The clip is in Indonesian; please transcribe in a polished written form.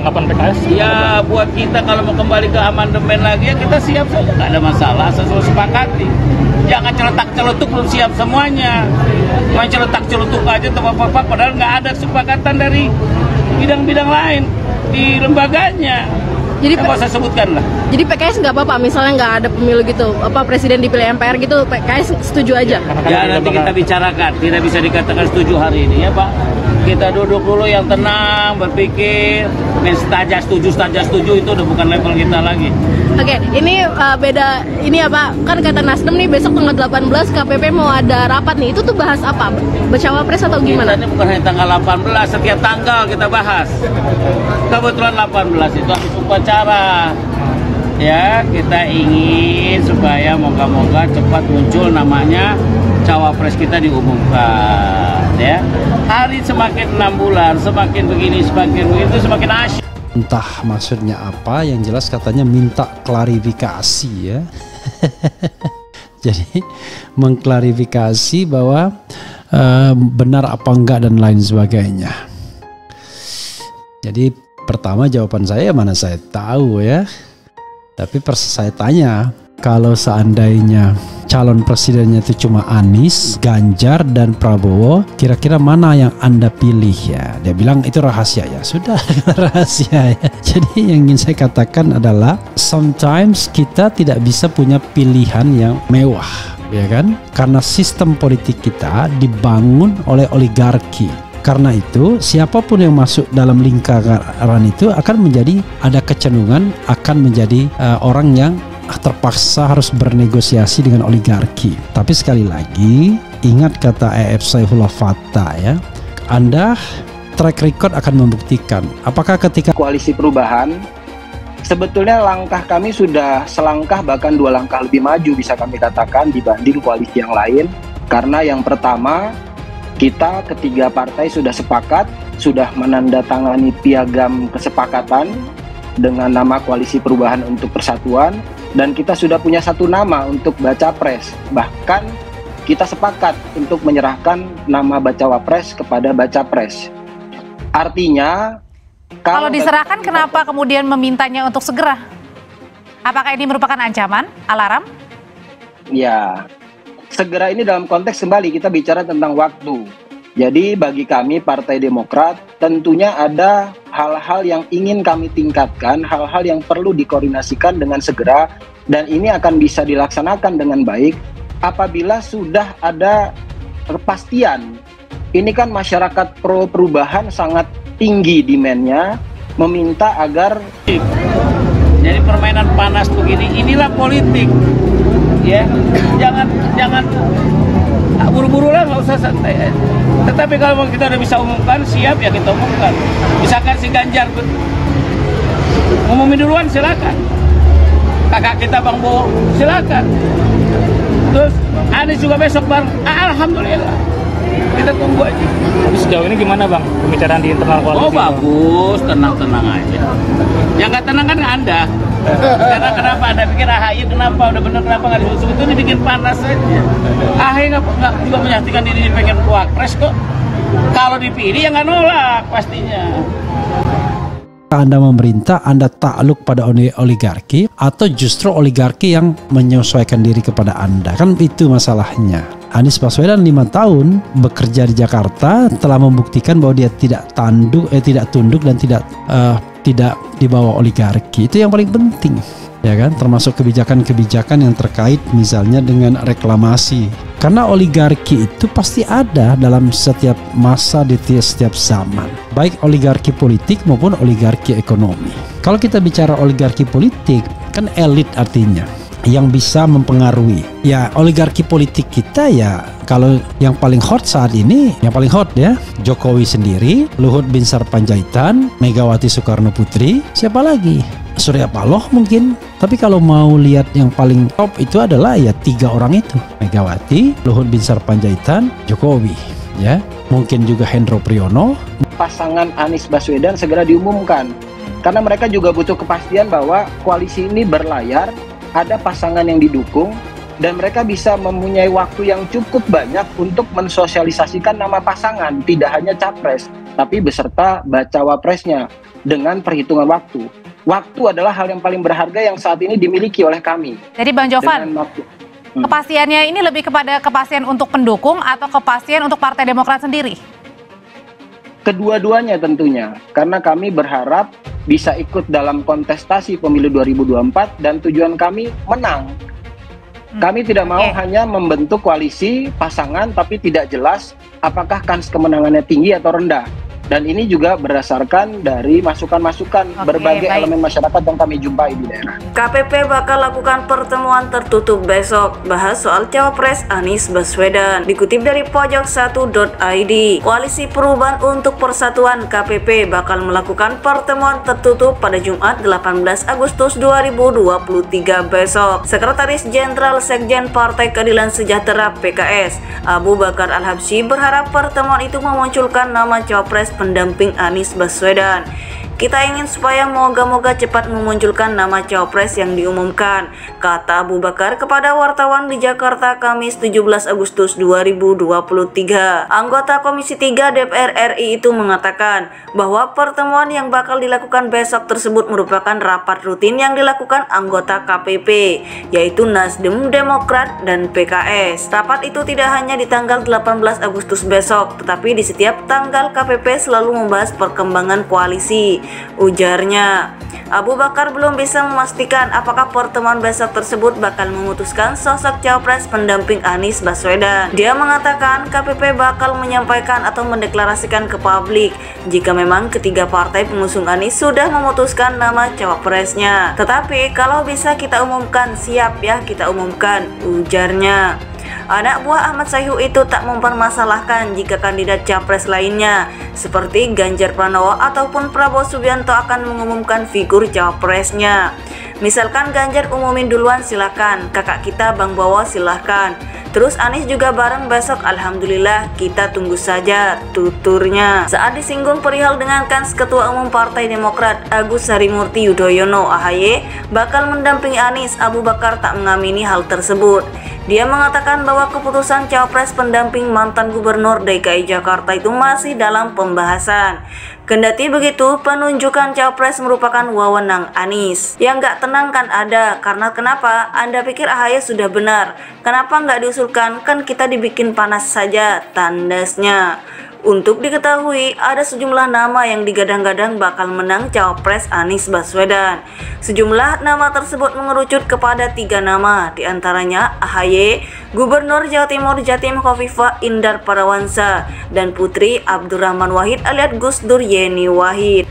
tanggapan PKS? Ya buat kita kalau mau kembali ke amandemen lagi ya kita siap saja, nggak ada masalah, sesuai sepakati. Jangan celetak-celetuk, belum siap semuanya. Main celetak-celetuk aja atau apa-apa, padahal nggak ada kesepakatan dari bidang-bidang lain di lembaganya. Jadi nggak usah sebutkan lah. Jadi PKS nggak apa-apa, misalnya nggak ada pemilu gitu, apa presiden dipilih MPR gitu, PKS setuju aja? Ya nanti kita bicarakan, tidak bisa dikatakan setuju hari ini ya Pak. Kita duduk dulu yang tenang, berpikir, main saja setuju itu udah bukan level kita lagi. Oke, ini beda, ini apa, kan kata Nasdem nih besok tanggal 18 KPP mau ada rapat nih, itu tuh bahas apa? Bacawa pres atau gimana? Kita ini bukan hanya tanggal 18, setiap tanggal kita bahas. Kebetulan 18 itu habis upacara. Ya, kita ingin supaya moga-moga cepat muncul namanya cawapres kita diumumkan ya. Hari semakin 6 bulan, semakin begini, semakin begitu, semakin asyik. Entah maksudnya apa, yang jelas katanya minta klarifikasi ya. Jadi mengklarifikasi bahwa benar apa enggak dan lain sebagainya. Jadi pertama jawaban saya, mana saya tahu ya. Tapi saya tanya, kalau seandainya calon presidennya itu cuma Anies, Ganjar, dan Prabowo, kira-kira mana yang Anda pilih ya? Dia bilang itu rahasia ya. Sudah rahasia ya. Jadi yang ingin saya katakan adalah sometimes kita tidak bisa punya pilihan yang mewah, ya kan? Karena sistem politik kita dibangun oleh oligarki. Karena itu siapapun yang masuk dalam lingkaran itu akan menjadi, ada kecenderungan akan menjadi orang yang terpaksa harus bernegosiasi dengan oligarki. Tapi sekali lagi ingat kata E.F. Saifullah Fattah ya, Anda track record akan membuktikan apakah ketika koalisi perubahan sebetulnya langkah kami sudah selangkah bahkan 2 langkah lebih maju bisa kami katakan dibanding koalisi yang lain. Karena yang pertama, kita ketiga partai sudah sepakat, sudah menandatangani piagam kesepakatan dengan nama Koalisi Perubahan untuk Persatuan, dan kita sudah punya satu nama untuk baca pres. Bahkan kita sepakat untuk menyerahkan nama bacawa pres kepada baca pres. Artinya kalau diserahkan, kenapa kemudian memintanya untuk segera? Apakah ini merupakan ancaman, alarm? Ya, segera ini dalam konteks kembali kita bicara tentang waktu. Jadi bagi kami Partai Demokrat tentunya ada hal-hal yang ingin kami tingkatkan, hal-hal yang perlu dikoordinasikan dengan segera, dan ini akan bisa dilaksanakan dengan baik apabila sudah ada kepastian. Ini kan masyarakat pro perubahan sangat tinggi demand-nya, meminta agar jadi permainan panas begini, inilah politik. Ya, jangan buru-buru lah, nggak usah santai. Tetapi kalau kita udah bisa umumkan, siap ya kita umumkan. Misalkan si Ganjar ngumumin duluan, silakan. Kakak kita Bang Bo, silakan. Terus Anies juga besok Bang, alhamdulillah. Kita tunggu aja. Tapi sejauh ini gimana Bang pembicaraan di internal koalisi? Oh bagus, tenang-tenang aja. Yang nggak tenang kan Anda. Karena kenapa Anda pikir AHY kenapa udah bener kenapa nggak disebut? Sebetulnya bikin panas saja. AHY nggak juga menyaksikan diri pengen wapres kok. Kalau dipilih ya nggak nolak pastinya. Anda memerintah, Anda takluk pada oligarki, atau justru oligarki yang menyesuaikan diri kepada Anda? Kan itu masalahnya. Anies Baswedan 5 tahun bekerja di Jakarta telah membuktikan bahwa dia tidak tunduk dan tidak dibawa oligarki. Itu yang paling penting, ya kan? Termasuk kebijakan-kebijakan yang terkait misalnya dengan reklamasi. Karena oligarki itu pasti ada dalam setiap masa di setiap zaman, baik oligarki politik maupun oligarki ekonomi. Kalau kita bicara oligarki politik, kan elit artinya yang bisa mempengaruhi. Ya, oligarki politik kita ya, kalau yang paling hot saat ini, yang paling hot ya, Jokowi sendiri, Luhut Binsar Panjaitan, Megawati Soekarno Putri, siapa lagi? Surya Paloh mungkin. Tapi kalau mau lihat yang paling top itu adalah ya 3 orang itu, Megawati, Luhut Binsar Panjaitan, Jokowi, ya. Mungkin juga Hendro Priyono. Pasangan Anies Baswedan segera diumumkan. Karena mereka juga butuh kepastian bahwa koalisi ini berlayar, ada pasangan yang didukung, dan mereka bisa mempunyai waktu yang cukup banyak untuk mensosialisasikan nama pasangan, tidak hanya capres, tapi beserta bacawa presnya. dengan perhitungan waktu. Waktu adalah hal yang paling berharga yang saat ini dimiliki oleh kami. Jadi Bang Jovan, Dengan waktu. kepastiannya ini lebih kepada kepastian untuk pendukung atau kepastian untuk Partai Demokrat sendiri? Kedua-duanya tentunya, karena kami berharap bisa ikut dalam kontestasi pemilu 2024 dan tujuan kami menang. Kami tidak mau hanya membentuk koalisi pasangan tapi tidak jelas apakah kans kemenangannya tinggi atau rendah. Dan ini juga berdasarkan dari masukan-masukan berbagai elemen masyarakat yang kami jumpai di daerah. KPP bakal lakukan pertemuan tertutup besok, bahas soal Cawapres Anies Baswedan. Dikutip dari pojok1.id, Koalisi Perubahan untuk Persatuan KPP bakal melakukan pertemuan tertutup pada Jumat 18 Agustus 2023 besok. Sekretaris Jenderal Sekjen Partai Keadilan Sejahtera PKS, Abu Bakar Al-Habsyi berharap pertemuan itu memunculkan nama Cawapres pendamping Anies Baswedan. Kita ingin supaya moga-moga cepat memunculkan nama Cawapres yang diumumkan, kata Abu Bakar kepada wartawan di Jakarta Kamis 17 Agustus 2023. Anggota Komisi 3 DPR RI itu mengatakan bahwa pertemuan yang bakal dilakukan besok tersebut merupakan rapat rutin yang dilakukan anggota KPP, yaitu Nasdem, Demokrat, dan PKS. Rapat itu tidak hanya di tanggal 18 Agustus besok, tetapi di setiap tanggal KPP selalu membahas perkembangan koalisi, ujarnya. Abu Bakar belum bisa memastikan apakah pertemuan besok tersebut bakal memutuskan sosok Cawapres pendamping Anies Baswedan. Dia mengatakan KPP bakal menyampaikan atau mendeklarasikan ke publik jika memang ketiga partai pengusung Anies sudah memutuskan nama Cawapresnya. Tetapi kalau bisa kita umumkan, siap ya kita umumkan, ujarnya. Anak buah Ahmad Sayhu itu tak mempermasalahkan jika kandidat capres lainnya seperti Ganjar Pranowo ataupun Prabowo Subianto akan mengumumkan figur cawapresnya. Misalkan Ganjar umumin duluan silakan, kakak kita Bang Bowo silahkan. Terus Anies juga bareng besok, alhamdulillah kita tunggu saja, tuturnya. Saat disinggung perihal dengan kans Ketua Umum Partai Demokrat Agus Harimurti Yudhoyono (AHY) bakal mendampingi Anies, Abu Bakar tak mengamini hal tersebut. Dia mengatakan bahwa keputusan Cawapres pendamping mantan Gubernur DKI Jakarta itu masih dalam pembahasan. Kendati begitu, penunjukan Cawapres merupakan wewenang Anies. Yang gak tenang kan ada, karena kenapa? Anda pikir AHY sudah benar? Kenapa nggak diusulkan? Kan kita dibikin panas saja, tandasnya. Untuk diketahui, ada sejumlah nama yang digadang-gadang bakal menang Cawapres Anies Baswedan. Sejumlah nama tersebut mengerucut kepada 3 nama, diantaranya AHY, Gubernur Jawa Timur Jatim Khofifah Indar Parawansa, dan Putri Abdurrahman Wahid alias Gus Dur Yeni Wahid.